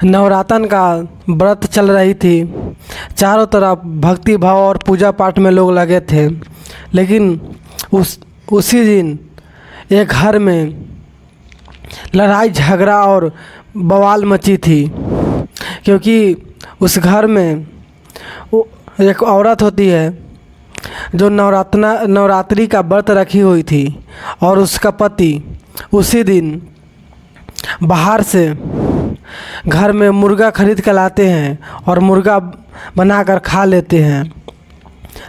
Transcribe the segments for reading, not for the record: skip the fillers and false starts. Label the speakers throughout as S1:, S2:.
S1: नवरातन का व्रत चल रही थी। चारों तरफ भक्ति भाव और पूजा पाठ में लोग लगे थे। लेकिन उसी दिन एक घर में लड़ाई झगड़ा और बवाल मची थी, क्योंकि उस घर में एक औरत होती है जो नवरात्रि का व्रत रखी हुई थी, और उसका पति उसी दिन बाहर से घर में मुर्गा खरीद कर लाते हैं और मुर्गा बनाकर खा लेते हैं।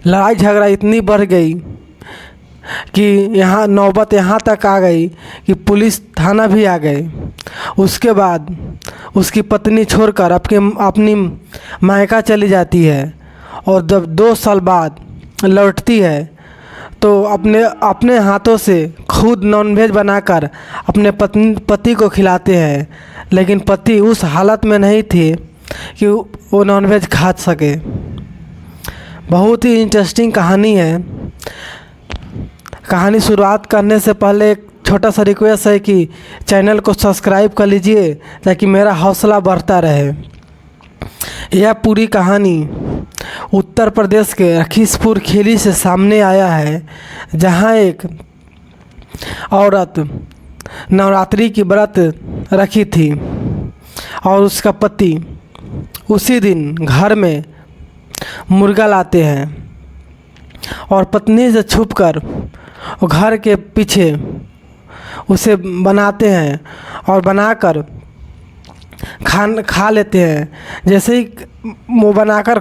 S1: लड़ाई झगड़ा इतनी बढ़ गई कि नौबत यहाँ तक आ गई कि पुलिस थाना भी आ गए। उसके बाद उसकी पत्नी छोड़कर अपनी मायका चली जाती है, और जब 2 साल बाद लौटती है तो अपने हाथों से खुद नॉनवेज बनाकर अपने पति को खिलाते हैं। लेकिन पति उस हालत में नहीं थे कि वो नॉनवेज खा सके। बहुत ही इंटरेस्टिंग कहानी है। कहानी शुरुआत करने से पहले एक छोटा सा रिक्वेस्ट है कि चैनल को सब्सक्राइब कर लीजिए ताकि मेरा हौसला बढ़ता रहे। यह पूरी कहानी उत्तर प्रदेश के लखीसपुर खीरी से सामने आया है, जहां एक औरत नवरात्रि की व्रत रखी थी और उसका पति उसी दिन घर में मुर्गा लाते हैं और पत्नी से छुपकर घर के पीछे उसे बनाते हैं और बनाकर खा लेते हैं। जैसे ही वो बनाकर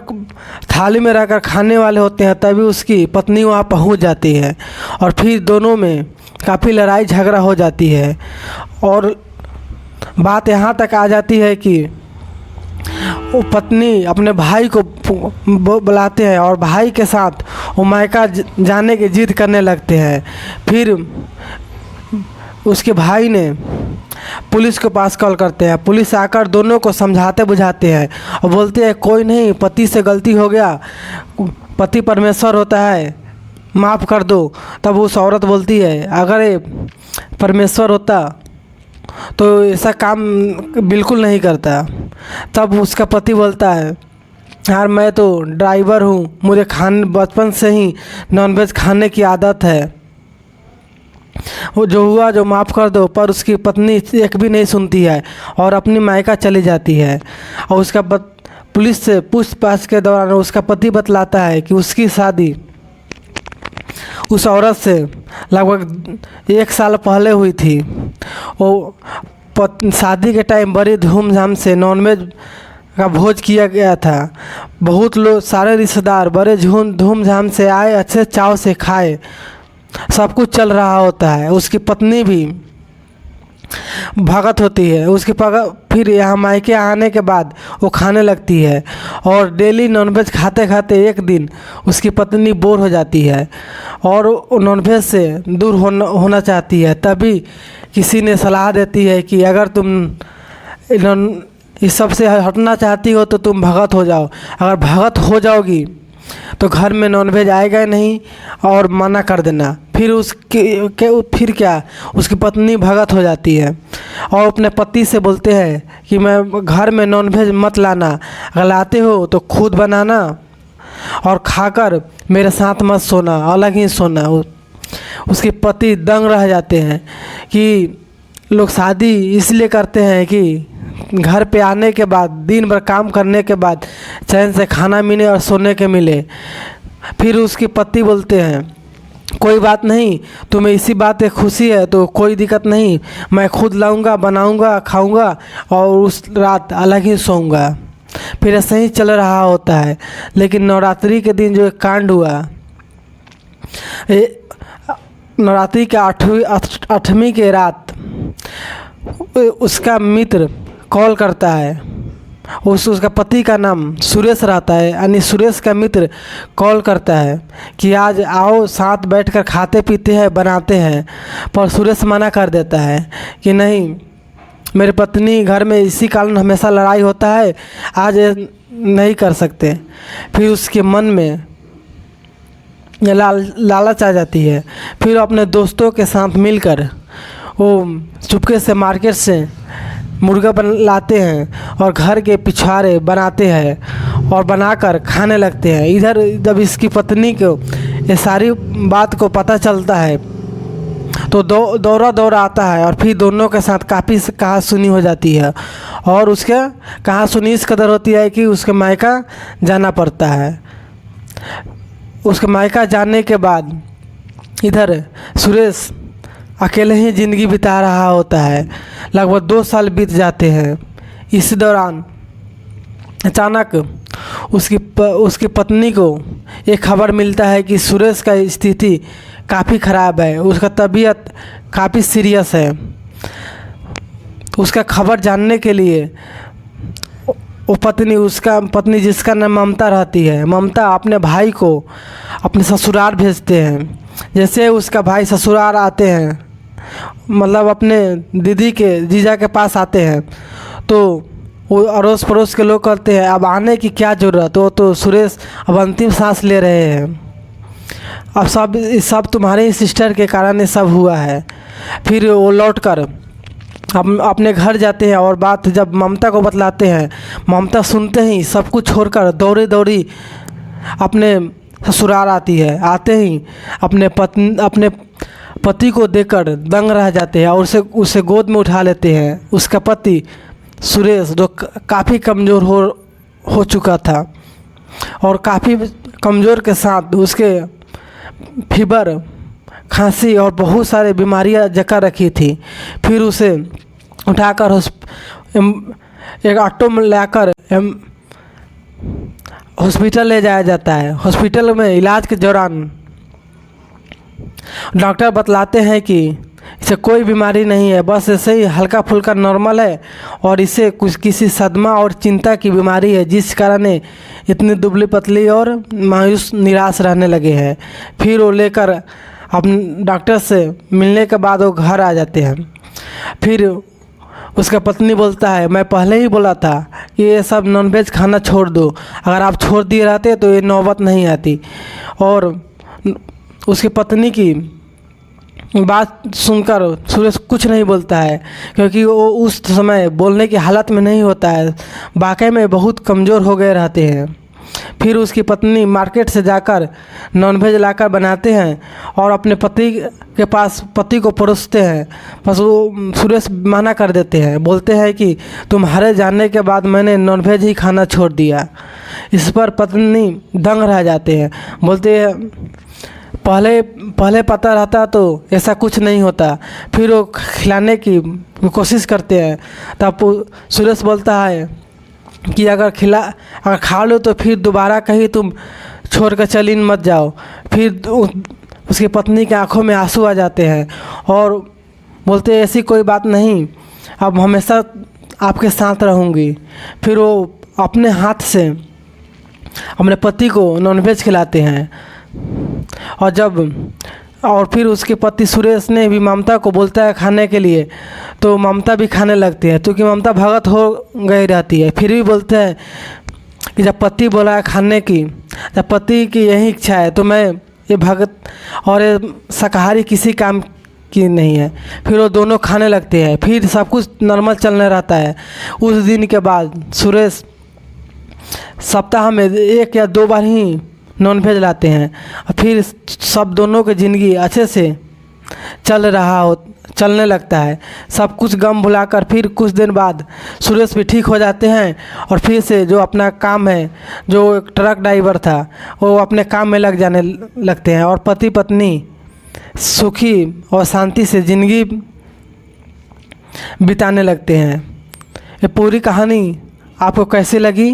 S1: थाली में रखकर खाने वाले होते हैं, तभी उसकी पत्नी वहाँ पहुँच जाती है और फिर दोनों में काफ़ी लड़ाई झगड़ा हो जाती है। और बात यहाँ तक आ जाती है कि वो पत्नी अपने भाई को बुलाते हैं और भाई के साथ वो मायका जाने की जिद करने लगते हैं। फिर उसके भाई ने पुलिस के पास कॉल करते हैं। पुलिस आकर दोनों को समझाते बुझाते हैं और बोलते हैं कोई नहीं, पति से गलती हो गया, पति परमेश्वर होता है, माफ़ कर दो। तब उस औरत बोलती है अगर ये परमेश्वर होता तो ऐसा काम बिल्कुल नहीं करता। तब उसका पति बोलता है यार मैं तो ड्राइवर हूँ, मुझे बचपन से ही नॉनवेज खाने की आदत है, वो जो हुआ जो माफ़ कर दो। पर उसकी पत्नी एक भी नहीं सुनती है और अपनी मायका चली जाती है। और उसका पुलिस से पूछताछ के दौरान उसका पति बतलाता है कि उसकी शादी उस औरत से लगभग 1 साल पहले हुई थी। वो शादी के टाइम बड़ी धूमधाम से नॉनवेज का भोज किया गया था। बहुत लोग, सारे रिश्तेदार बड़े धूमधाम से आए, अच्छे चाव से खाए, सब कुछ चल रहा होता है। उसकी पत्नी भी भगत होती है। फिर यहाँ मायके आने के बाद वो खाने लगती है और डेली नॉनवेज खाते खाते एक दिन उसकी पत्नी बोर हो जाती है और नॉनवेज से दूर होना चाहती है। तभी किसी ने सलाह देती है कि अगर तुम इस सब से हटना चाहती हो तो तुम भगत हो जाओ। अगर भगत हो जाओगी तो घर में नॉनवेज आएगा नहीं और मना कर देना। फिर क्या उसकी पत्नी भगत हो जाती है और अपने पति से बोलते हैं कि मैं घर में नॉनवेज मत लाना, अगर लाते हो तो खुद बनाना और खाकर मेरे साथ मत सोना, अलग ही सोना। उसके पति दंग रह जाते हैं कि लोग शादी इसलिए करते हैं कि घर पे आने के बाद दिन भर काम करने के बाद चैन से खाना मिले और सोने के मिले। फिर उसके पति बोलते हैं कोई बात नहीं, तुम्हें इसी बात से खुशी है तो कोई दिक्कत नहीं, मैं खुद लाऊंगा, बनाऊंगा, खाऊंगा और उस रात अलग ही सोऊंगा। फिर ऐसे ही चल रहा होता है। लेकिन नवरात्रि के दिन जो एक कांड हुआ, नवरात्रि के 8वीं के रात उसका मित्र कॉल करता है। उसका पति का नाम सुरेश रहता है, यानी सुरेश का मित्र कॉल करता है कि आज आओ साथ बैठकर खाते पीते हैं, बनाते हैं। पर सुरेश मना कर देता है कि नहीं, मेरी पत्नी घर में इसी कारण हमेशा लड़ाई होता है, आज नहीं कर सकते। फिर उसके मन में लालच आ जाती है। फिर अपने दोस्तों के साथ मिलकर वो चुपके से मार्केट से मुर्गा लाते हैं और घर के पिछवाड़े बनाते हैं और बनाकर खाने लगते हैं। इधर जब इसकी पत्नी को ये सारी बात को पता चलता है तो दौरा आता है और फिर दोनों के साथ काफ़ी कहासुनी हो जाती है और उसके कहासुनी इस कदर होती है कि उसके मायका जाना पड़ता है। उसके मायका जाने के बाद इधर सुरेश अकेले ही ज़िंदगी बिता रहा होता है। लगभग 2 साल बीत जाते हैं। इसी दौरान अचानक उसकी पत्नी को एक खबर मिलता है कि सुरेश का स्थिति काफ़ी ख़राब है, उसका तबीयत काफ़ी सीरियस है। उसका खबर जानने के लिए उसका पत्नी जिसका नाम ममता रहती है, ममता अपने भाई को अपने ससुराल भेजते हैं। जैसे उसका भाई ससुराल आते हैं, मतलब अपने दीदी के जीजा के पास आते हैं, तो वो अड़ोस पड़ोस के लोग कहते हैं अब आने की क्या ज़रूरत, वो तो सुरेश अब अंतिम सांस ले रहे हैं, अब सब तुम्हारे सिस्टर के कारण ये सब हुआ है। फिर वो लौटकर अपने घर जाते हैं और बात जब ममता को बतलाते हैं, ममता सुनते ही सब कुछ छोड़कर दौड़ी अपने ससुराल आती है। आते ही अपने पति को देखकर दंग रह जाते हैं और उसे गोद में उठा लेते हैं। उसका पति सुरेश जो काफ़ी कमज़ोर हो चुका था और काफ़ी कमज़ोर के साथ उसके फीवर, खांसी और बहुत सारे बीमारियां जका रखी थी। फिर उसे उठाकर एक ऑटो में लाकर हॉस्पिटल ले जाया जाता है। हॉस्पिटल में इलाज के दौरान डॉक्टर बतलाते हैं कि इसे कोई बीमारी नहीं है, बस ऐसे ही हल्का फुल्का नॉर्मल है और इसे किसी सदमा और चिंता की बीमारी है, जिस कारण इतनी दुबली पतली और मायूस निराश रहने लगे हैं। फिर वो लेकर अपने डॉक्टर से मिलने के बाद वो घर आ जाते हैं। फिर उसका पत्नी बोलता है मैं पहले ही बोला था कि ये सब नॉनवेज खाना छोड़ दो, अगर आप छोड़ दिए रहते तो ये नौबत नहीं आती। और उसकी पत्नी की बात सुनकर सुरेश कुछ नहीं बोलता है, क्योंकि वो उस समय बोलने की हालत में नहीं होता है, वाकई में बहुत कमज़ोर हो गए रहते हैं। फिर उसकी पत्नी मार्केट से जाकर नॉनवेज लाकर बनाते हैं और अपने पति को परोसते हैं, बस वो सुरेश मना कर देते हैं, बोलते हैं कि तुम्हारे जानने के बाद मैंने नॉनवेज ही खाना छोड़ दिया। इस पर पत्नी दंग रह जाते हैं, बोलते हैं पहले पता रहता तो ऐसा कुछ नहीं होता। फिर वो खिलाने की कोशिश करते हैं, तब सुरेश बोलता है कि अगर खा लो तो फिर दोबारा कहीं तुम छोड़ कर चली मत जाओ। फिर उसकी पत्नी की आंखों में आंसू आ जाते हैं और बोलते हैं ऐसी कोई बात नहीं, अब हमेशा आपके साथ रहूँगी। फिर वो अपने हाथ से अपने पति को नॉनवेज खिलाते हैं और फिर उसके पति सुरेश ने भी ममता को बोलता है खाने के लिए, तो ममता भी खाने लगती है, क्योंकि ममता भगत हो गई रहती है। फिर भी बोलते हैं कि जब पति बोला है खाने की, जब पति की यही इच्छा है तो मैं ये भगत और ये शाकाहारी किसी काम की नहीं है। फिर वो दोनों खाने लगते हैं, फिर सब कुछ नॉर्मल चलने रहता है। उस दिन के बाद सुरेश सप्ताह में 1 या 2 बार ही नॉनवेज लाते हैं और फिर सब दोनों की ज़िंदगी अच्छे से चलने लगता है। सब कुछ गम भुलाकर फिर कुछ दिन बाद सुरेश भी ठीक हो जाते हैं और फिर से जो अपना काम है, जो एक ट्रक ड्राइवर था, वो अपने काम में लग जाने लगते हैं और पति पत्नी सुखी और शांति से ज़िंदगी बिताने लगते हैं। ये पूरी कहानी आपको कैसी लगी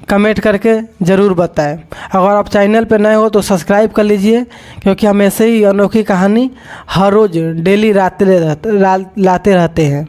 S1: कमेंट करके ज़रूर बताएं। अगर आप चैनल पर नए हो तो सब्सक्राइब कर लीजिए, क्योंकि हम ऐसे ही अनोखी कहानी हर रोज़ डेली लाते रहते हैं।